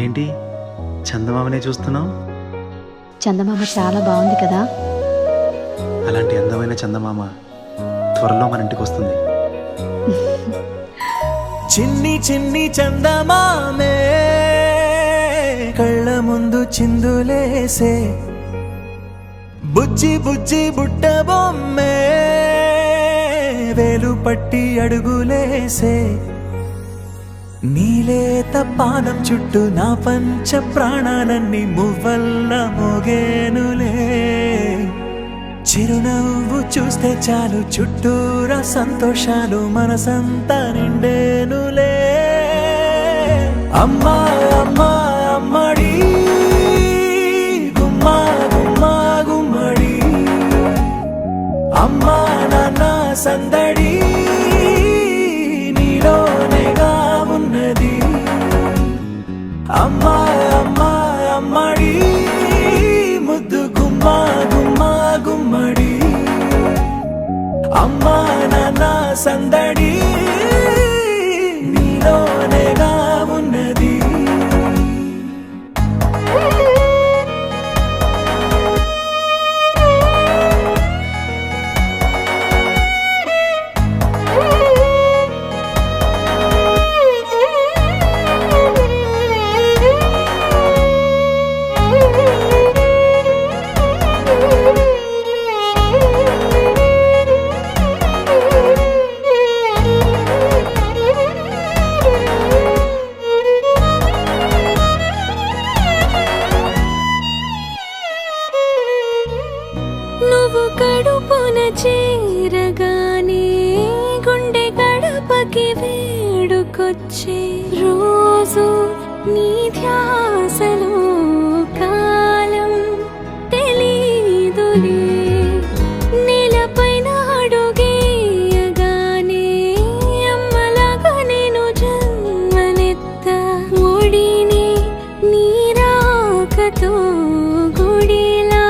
ఏంటి చందమామనే చూస్తున్నావు? చందమామ చాలా బాగుంది కదా. అలాంటి అందమైన చందమామ త్వరలో మన ఇంటికి వస్తుంది. చిన్ని చిన్ని చందమామే కళ్ళ ముందు చిందులేసే, బుజ్జి బుజ్జి బుట్ట బొమ్మే వేలు పట్టి అడుగులేసే, నీలేత పానం చుట్టూ నా పంచ ప్రాణాలన్నీ మువ్వల్ల మోగేనులే. చిరునవ్వు చూస్తే చాలు చుట్టూరా సంతోషాలు మనసంతా నిండేనులే. అమ్మా అమ్మా అమ్మడి గుమ్మా గుమ్మా గుమ్మడి, అమ్మా నాన్న సందడి నీలోనేగా ఉన్నది. అమ్మా అమ్మా అమ్మడి ముద్దు గుమ్మా గుమ్మా గుమ్మడి, అమ్మా నాన్న సందడి నీలోనేగా ఉన్నది. నువ్వు కడుపున చేరగానే గుండె గడపకి వేడుకొచ్చే, రోజు నీ ధ్యాసలో కాలం తెలీదులే. నేలపైన అడుగేయగానే అమ్మలాగా నేను జన్మనెత్త, ఒడిని నీ రాకతో గుడిలా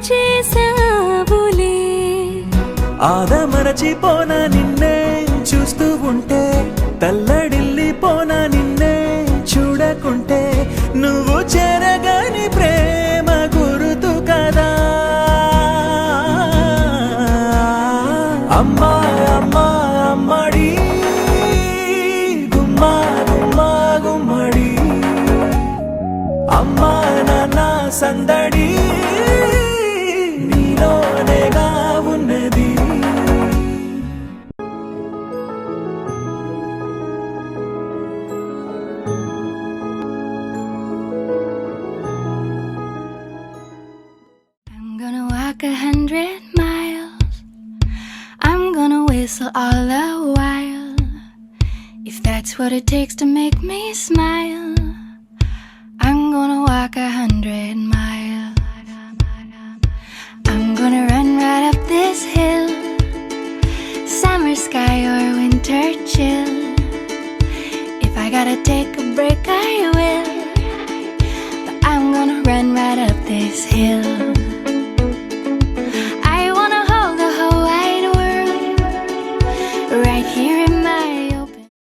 చేసావులే. ఆదమరచిపోన నిన్నే చూస్తూ ఉంటే, తల్లడిల్లిపోన నిన్నే చూడకుంటే, నువ్వు చెరగని ప్రేమ గురుతు కదా. అమ్మా అమ్మా అమ్మడి గుమ్మా గుమ్మా గుమ్మడి, అమ్మా నాన్న సందడి నీలోనేగా ఉన్నది. I'm gonna walk 100 miles. I'm gonna whistle all the while. If that's what it takes to make me smile, I'm gonna walk 100 miles. I'm gonna run right up this hill, summer sky or winter chill. If I gotta take a break, I will, but I'm gonna run right up this hill.